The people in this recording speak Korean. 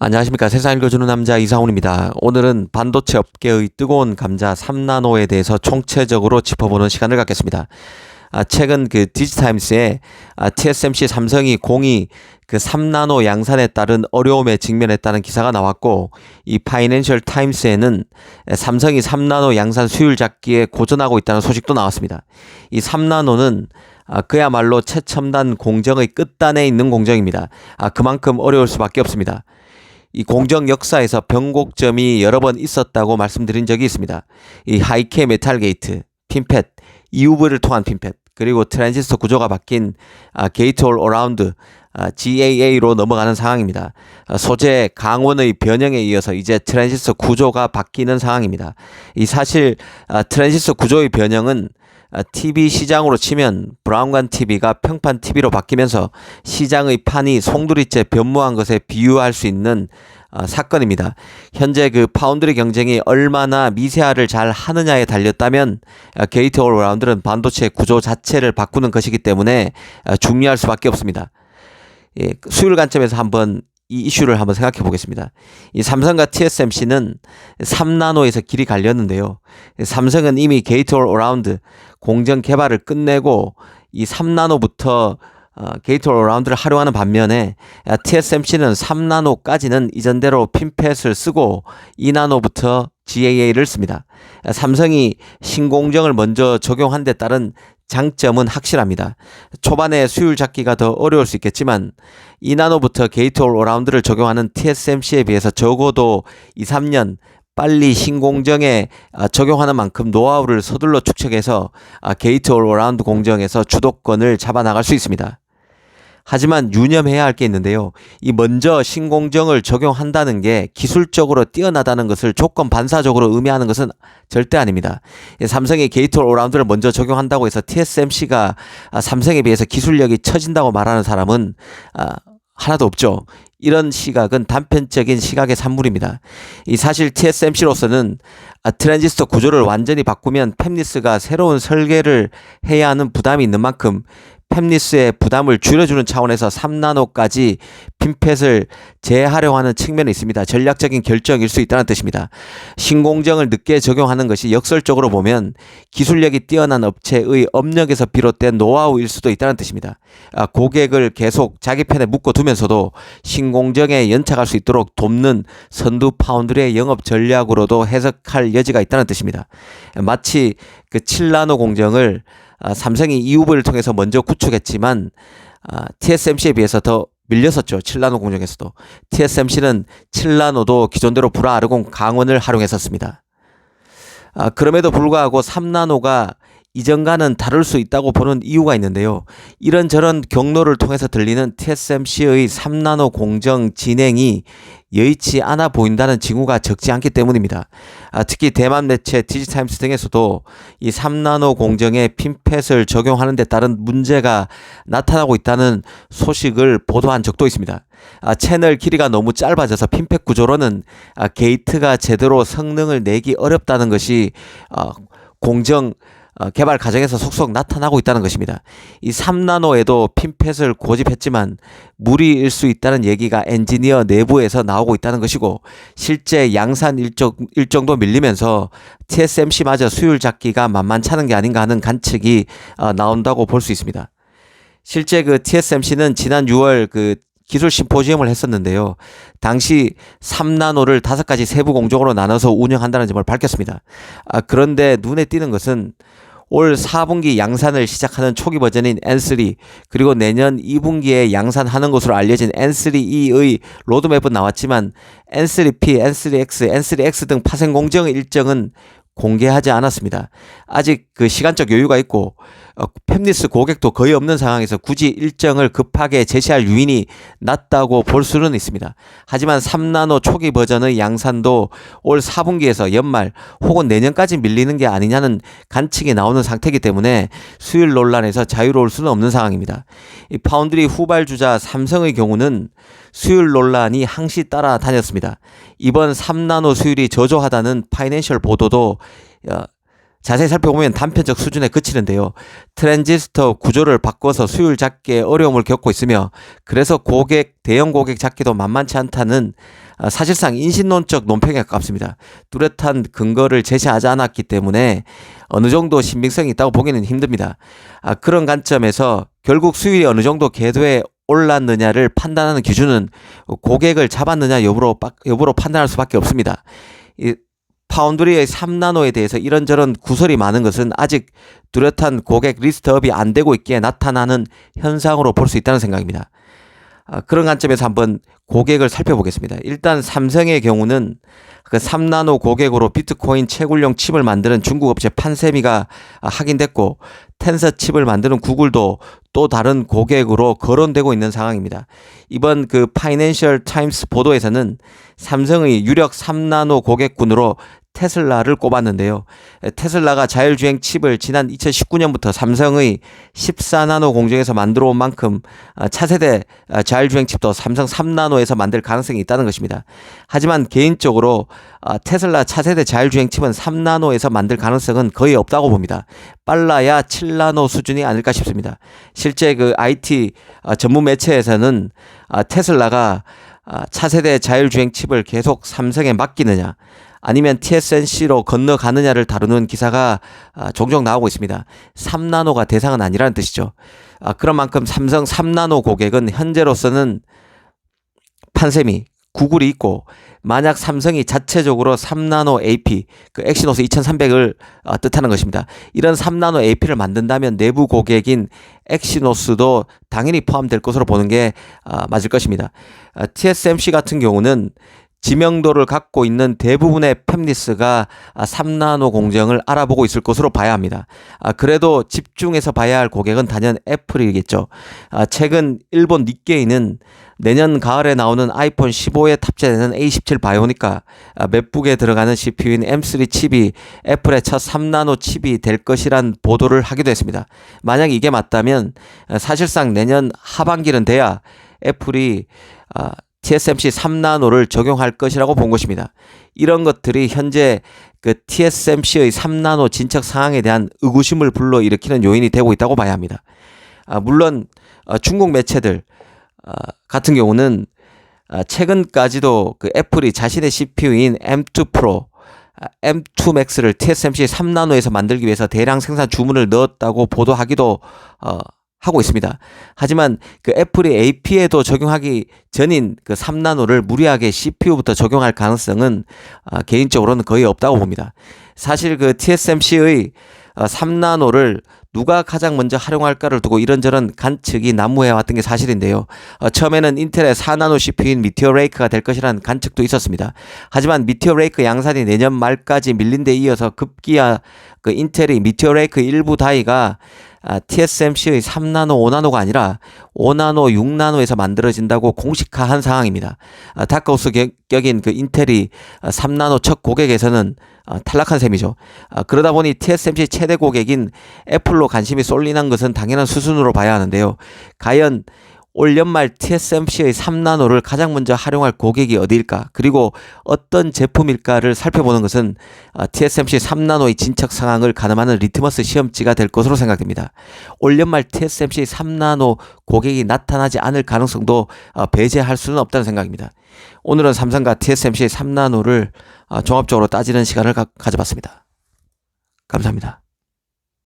안녕하십니까. 세상 읽어주는 남자 이상훈입니다. 오늘은 반도체 업계의 뜨거운 감자 3나노에 대해서 총체적으로 짚어보는 시간을 갖겠습니다. 최근 그 디지타임스에 TSMC 삼성이 공이 그 3나노 양산에 따른 어려움에 직면했다는 기사가 나왔고, 이 파이낸셜 타임스에는 삼성이 3나노 양산 수율 잡기에 고전하고 있다는 소식도 나왔습니다. 이 3나노는 그야말로 최첨단 공정의 끝단에 있는 공정입니다. 그만큼 어려울 수밖에 없습니다. 이 공정 역사에서 변곡점이 여러 번 있었다고 말씀드린 적이 있습니다. 이 하이케 메탈 게이트, 핀팻, EUV를 통한 핀팻, 그리고 트랜지스터 구조가 바뀐 게이트 올 어라운드, GAA로 넘어가는 상황입니다. 소재 강원의 변형에 이어서 이제 트랜지스터 구조가 바뀌는 상황입니다. 이 사실 트랜지스터 구조의 변형은 TV 시장으로 치면 브라운관 TV가 평판 TV로 바뀌면서 시장의 판이 송두리째 변모한 것에 비유할 수 있는 사건입니다. 현재 그 파운드리 경쟁이 얼마나 미세화를 잘 하느냐에 달렸다면 게이트 올 어라운드는 반도체 구조 자체를 바꾸는 것이기 때문에 중요할 수밖에 없습니다. 수율 관점에서 한번 이 이슈를 한번 생각해 보겠습니다. 이 삼성과 TSMC는 3나노에서 길이 갈렸는데요. 삼성은 이미 게이트 올 어라운드 공정 개발을 끝내고 이 3나노부터 게이트 올 어라운드를 활용하는 반면에 TSMC는 3나노까지는 이전대로 핀팻을 쓰고 2나노부터 GAA를 씁니다. 삼성이 신공정을 먼저 적용한 데 따른 장점은 확실합니다. 초반에 수율 잡기가 더 어려울 수 있겠지만 2나노부터 게이트 올 어라운드를 적용하는 TSMC에 비해서 적어도 2, 3년 빨리 신공정에 적용하는 만큼 노하우를 서둘러 축적해서 게이트 올 어라운드 공정에서 주도권을 잡아나갈 수 있습니다. 하지만 유념해야 할 게 있는데요. 이 먼저 신공정을 적용한다는 게 기술적으로 뛰어나다는 것을 조건 반사적으로 의미하는 것은 절대 아닙니다. 삼성이 게이트 올 어라운드를 먼저 적용한다고 해서 TSMC가 삼성에 비해서 기술력이 처진다고 말하는 사람은 하나도 없죠. 이런 시각은 단편적인 시각의 산물입니다. 이 사실 TSMC로서는 트랜지스터 구조를 완전히 바꾸면 팹리스가 새로운 설계를 해야 하는 부담이 있는 만큼 팹리스의 부담을 줄여주는 차원에서 3나노까지 핀팻을 재활용하는 측면이 있습니다. 전략적인 결정일 수 있다는 뜻입니다. 신공정을 늦게 적용하는 것이 역설적으로 보면 기술력이 뛰어난 업체의 업력에서 비롯된 노하우일 수도 있다는 뜻입니다. 고객을 계속 자기 편에 묶어두면서도 신공정에 연착할 수 있도록 돕는 선두 파운드리의 영업 전략으로도 해석할 여지가 있다는 뜻입니다. 마치 그 7나노 공정을 삼성이 EUV를 통해서 먼저 구축했지만 TSMC에 비해서 더 밀렸었죠. 7나노 공정에서도. TSMC는 7나노도 기존대로 불화아르곤 강원을 활용했었습니다. 그럼에도 불구하고 3나노가 이전과는 다를 수 있다고 보는 이유가 있는데요. 이런저런 경로를 통해서 들리는 TSMC의 3나노 공정 진행이 여의치 않아 보인다는 징후가 적지 않기 때문입니다. 특히 대만 매체 디지타임스 등에서도 이 3나노 공정에 핀팻을 적용하는 데 따른 문제가 나타나고 있다는 소식을 보도한 적도 있습니다. 채널 길이가 너무 짧아져서 핀팻 구조로는 게이트가 제대로 성능을 내기 어렵다는 것이 공정 개발 과정에서 속속 나타나고 있다는 것입니다. 이 3나노에도 핀팻을 고집했지만 무리일 수 있다는 얘기가 엔지니어 내부에서 나오고 있다는 것이고, 실제 양산 일정도 밀리면서 TSMC마저 수율 잡기가 만만찮은 게 아닌가 하는 관측이 나온다고 볼 수 있습니다. 실제 그 TSMC는 지난 6월 그 기술 심포지엄을 했었는데요. 당시 3나노를 5가지 세부 공정으로 나눠서 운영한다는 점을 밝혔습니다. 그런데 눈에 띄는 것은 올 4분기 양산을 시작하는 초기 버전인 N3, 그리고 내년 2분기에 양산하는 것으로 알려진 N3E의 로드맵은 나왔지만 N3P, N3X, N3X 등 파생 공정의 일정은 공개하지 않았습니다. 아직 그 시간적 여유가 있고 팹리스 고객도 거의 없는 상황에서 굳이 일정을 급하게 제시할 유인이 낮다고 볼 수는 있습니다. 하지만 3나노 초기 버전의 양산도 올 4분기에서 연말 혹은 내년까지 밀리는 게 아니냐는 관측이 나오는 상태이기 때문에 수율 논란에서 자유로울 수는 없는 상황입니다. 이 파운드리 후발주자 삼성의 경우는 수율 논란이 항시 따라다녔습니다. 이번 3나노 수율이 저조하다는 파이낸셜 보도도 자세히 살펴보면 단편적 수준에 그치는데요. 트랜지스터 구조를 바꿔서 수율 잡기에 어려움을 겪고 있으며 그래서 대형 고객 잡기도 만만치 않다는 사실상 인신론적 논평에 가깝습니다. 뚜렷한 근거를 제시하지 않았기 때문에 어느 정도 신빙성이 있다고 보기는 힘듭니다. 그런 관점에서 결국 수율이 어느 정도 궤도에 올랐느냐를 판단하는 기준은 고객을 잡았느냐 여부로 판단할 수밖에 없습니다. 파운드리의 3나노에 대해서 이런저런 구설이 많은 것은 아직 뚜렷한 고객 리스트업이 안 되고 있기에 나타나는 현상으로 볼 수 있다는 생각입니다. 그런 관점에서 한번 고객을 살펴보겠습니다. 일단 삼성의 경우는 그 3나노 고객으로 비트코인 채굴용 칩을 만드는 중국 업체 판세미가 확인됐고 텐서 칩을 만드는 구글도 또 다른 고객으로 거론되고 있는 상황입니다. 이번 그 파이낸셜 타임스 보도에서는 삼성의 유력 3나노 고객군으로 테슬라를 꼽았는데요. 테슬라가 자율주행 칩을 지난 2019년부터 삼성의 14나노 공정에서 만들어 온 만큼 차세대 자율주행 칩도 삼성 3나노에서 만들 가능성이 있다는 것입니다. 하지만 개인적으로 테슬라 차세대 자율주행 칩은 3나노에서 만들 가능성은 거의 없다고 봅니다. 빨라야 7나노 수준이 아닐까 싶습니다. 실제 그 IT 전문 매체에서는 테슬라가 차세대 자율주행 칩을 계속 삼성에 맡기느냐 아니면 TSMC로 건너가느냐를 다루는 기사가 종종 나오고 있습니다. 3나노가 대상은 아니라는 뜻이죠. 그런 만큼 삼성 3나노 고객은 현재로서는 판세미, 구글이 있고 만약 삼성이 자체적으로 3나노 AP, 그 엑시노스 2300을 뜻하는 것입니다. 이런 3나노 AP를 만든다면 내부 고객인 엑시노스도 당연히 포함될 것으로 보는 게 맞을 것입니다. TSMC 같은 경우는 지명도를 갖고 있는 대부분의 팹리스가 3나노 공정을 알아보고 있을 것으로 봐야 합니다. 그래도 집중해서 봐야 할 고객은 단연 애플이겠죠. 최근 일본 닉케이는 내년 가을에 나오는 아이폰 15에 탑재되는 A17 바이오니까 맥북에 들어가는 CPU인 M3 칩이 애플의 첫 3나노 칩이 될 것이란 보도를 하기도 했습니다. 만약 이게 맞다면 사실상 내년 하반기는 돼야 애플이 TSMC 3나노를 적용할 것이라고 본 것입니다. 이런 것들이 현재 그 TSMC의 3나노 진척 상황에 대한 의구심을 불러일으키는 요인이 되고 있다고 봐야 합니다. 물론 중국 매체들 같은 경우는 최근까지도 그 애플이 자신의 CPU인 M2 Pro, M2 Max를 TSMC 3나노에서 만들기 위해서 대량 생산 주문을 넣었다고 보도하기도 하고 있습니다. 하지만 그 애플이 AP에도 적용하기 전인 그 3나노를 무리하게 CPU부터 적용할 가능성은 개인적으로는 거의 없다고 봅니다. 사실 그 TSMC의 3나노를 누가 가장 먼저 활용할까를 두고 이런저런 관측이 난무해왔던 게 사실인데요. 처음에는 인텔의 4나노 CPU인 미티어 레이크가 될 것이라는 관측도 있었습니다. 하지만 미티어 레이크 양산이 내년 말까지 밀린 데 이어서 급기야 그 인텔이 미티어 레이크 일부 다이가 TSMC의 3나노, 5나노가 아니라 5나노, 6나노에서 만들어진다고 공식화한 상황입니다. 다크호스 격인 그 인텔이 3나노 첫 고객에서는 탈락한 셈이죠. 그러다 보니 TSMC 최대 고객인 애플로 관심이 쏠리는 것은 당연한 수순으로 봐야 하는데요. 과연 올 연말 TSMC의 3나노를 가장 먼저 활용할 고객이 어디일까? 그리고 어떤 제품일까를 살펴보는 것은 TSMC 3나노의 진척 상황을 가늠하는 리트머스 시험지가 될 것으로 생각됩니다. 올 연말 TSMC 3나노 고객이 나타나지 않을 가능성도 배제할 수는 없다는 생각입니다. 오늘은 삼성과 TSMC 3나노를 종합적으로 따지는 시간을 가져봤습니다. 감사합니다.